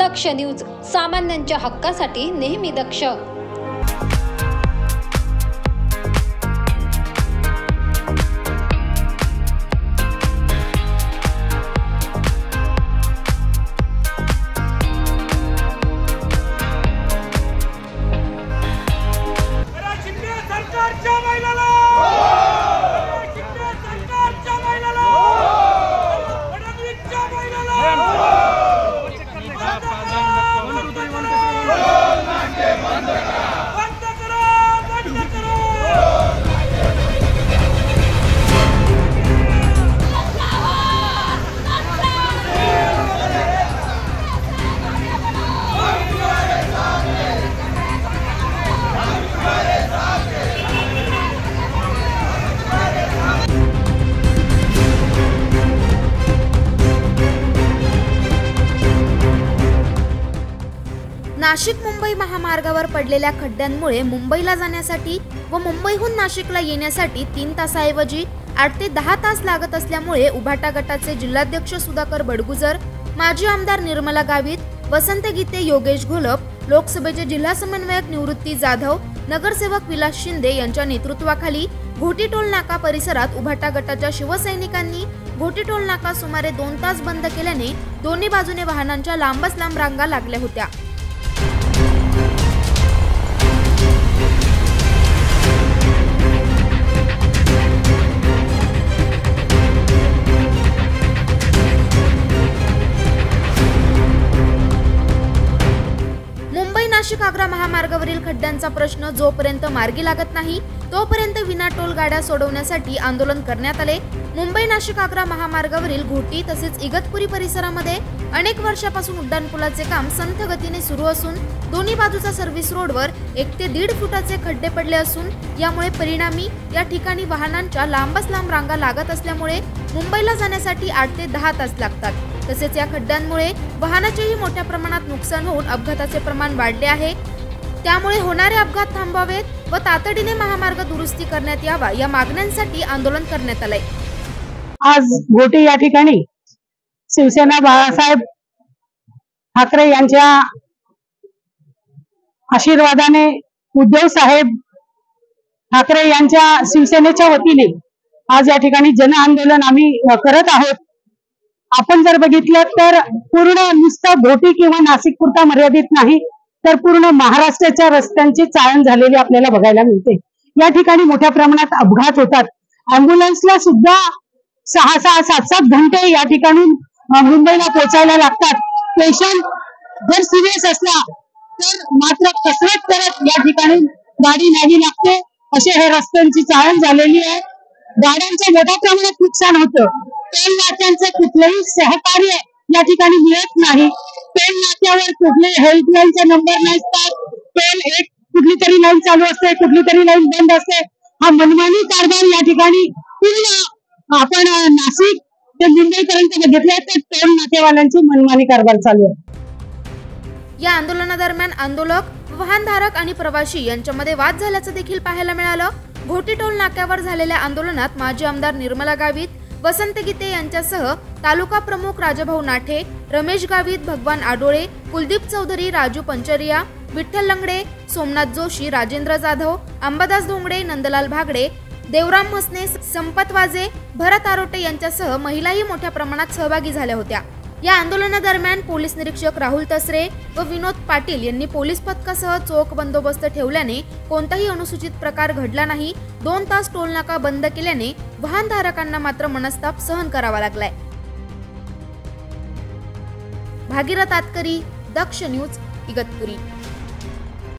दक्ष news, सामान्यांच्या हक्कासाठी नेहमी दक्ष। नाशिक मुंबई महामार्गावर पडलेल्या खड्ड्यांमुळे मुंबईला जाण्यासाठी व मुंबईहून नाशिकला येण्यासाठी 3 तासाऐवजी 8 ते 10 तास लागत असल्यामुळे उभाटा गटाचे जिल्हाध्यक्ष सुधाकर बडगुजर, माजी आमदार निर्मला गावित, वसंत गीते, योगेश घोलप, लोकसभेचे जिल्हा समन्वयक निवृत्ती जाधव, नगरसेवक विलास शिंदे यांच्या नेतृत्वाखाली घोटी टोल नाका परिसरात उभाटा गटाच्या शिवसैनिकांनी घोटी टोल नाका सुमारे 2 तास बंद केल्याने दोन्ही बाजूने वाहनांच्या लांबच लांब रांगा लागल्या होत्या। नाशिक आग्रा महामार्गावरील खड्ड्यांचा प्रश्न जोपर्यंत मार्गी लागत नाही तोपर्यंत विना टोल गाड्या सोडवण्यासाठी आंदोलन करण्यात आले। मुंबई नाशिक आग्रा महामार्गावरील घोटी तसेच इगतपुरी परिसरामध्ये अनेक वर्षापासून उड्डाणपुलाचे काम संथ गतीने सुरू असून दोन्ही बाजूचा सर्व्हिस रोडवर 1 ते 1.5 फुटाचे खड्डे पडले असून यामुळे परिणामी या ठिकाणी वाहनांच्या लांबच लांब रांगा लागत असल्यामुळे मुंबईला जाण्यासाठी 8 ते 10 तास लागतात। तसेच या खड्ड्यांमुळे वाहनाचेही मोठ्या प्रमाणात नुकसान होऊन अपघाताचे प्रमाण वाढले आहे। त्यामुळे होणारे अपघात थांबावेत व तातडीने महामार्ग दुरुस्ती करण्यात यावा या मागण्यांसाठी आंदोलन करण्यात आले। आज घोटी या ठिकाणी शिवसेना बाळासाहेब ठाकरे यांच्या आशीर्वादाने उद्धव साहेब ठाकरे यांच्या शिवसेनेच्या वतीने आज या ठिकाणी जन आंदोलन आम्ही करत आहोत। आपण जर बघितलं तर पूर्ण नुसतं घोटी किंवा नाशिक पुरता मर्यादित नाही तर पूर्ण महाराष्ट्राच्या रस्त्यांची चाळण झालेली आपल्याला बघायला मिळते। या ठिकाणी मोठ्या प्रमाणात अपघात होतात। अँब्युलन्सला सुद्धा 6-6, 7-7 घंटे या ठिकाणी मुंबईला पोहोचायला लागतात। पेशंट जर सिरियस असला तर मात्र कसरत करत या ठिकाणी गाडी न्यावी लागते। असे हे रस्त्यांची चाळण झालेली आहे। गाड्यांचं मोठ्या प्रमाणात नुकसान होतं। टोल नाक्यांचे कुठलेही सहकार्य या ठिकाणी मिळत नाही। टोल नाक्यावर कुठले हेल्पलाईनचे नंबर नसतात। टोल एक कुठली तरी लाईन चालू असते, कुठली तरी लाईन बंद असते। हा मनमानी कारभार या ठिकाणी पूर्ण आपण नाशिक ते मुंबई पर्यंत बघितले तर टोल नाक्यावाल्यांची मनमानी कारभार चालू आहे। या आंदोलनादरम्यान आंदोलक, वाहनधारक आणि प्रवासी यांच्यामध्ये वाद झाल्याचं देखील पाहायला मिळालं। घोटी टोल नाक्यावर झालेल्या आंदोलनात माजी आमदार निर्मला गावित, वसंत गीते यांच्यासह तालुका प्रमुख राजाभाऊ नाठे, रमेश गावित, भगवान आडोळे, कुलदीप चौधरी, राजू पंचरिया, विठ्ठल लंगडे, सोमनाथ जोशी, राजेंद्र जाधव, अंबादास धोंगडे, नंदलाल भागडे, देवराम मसने, संपत वाजे, भरत आरोटे यांच्यासह महिलाही मोठ्या प्रमाणात सहभागी झाल्या होत्या। या आंदोलनादरम्यान पोलीस निरीक्षक राहुल तसरे व विनोद पाटील यांनी पोलीस पथकासह चोख बंदोबस्त ठेवल्याने कोणताही अनुसूचित प्रकार घडला नाही। 2 तास टोल नाका बंद केल्याने वाहनधारकांना मात्र मनस्ताप सहन करावा लागलाय। भागीरथ आतकरी, दक्ष न्यूज, इगतपुरी।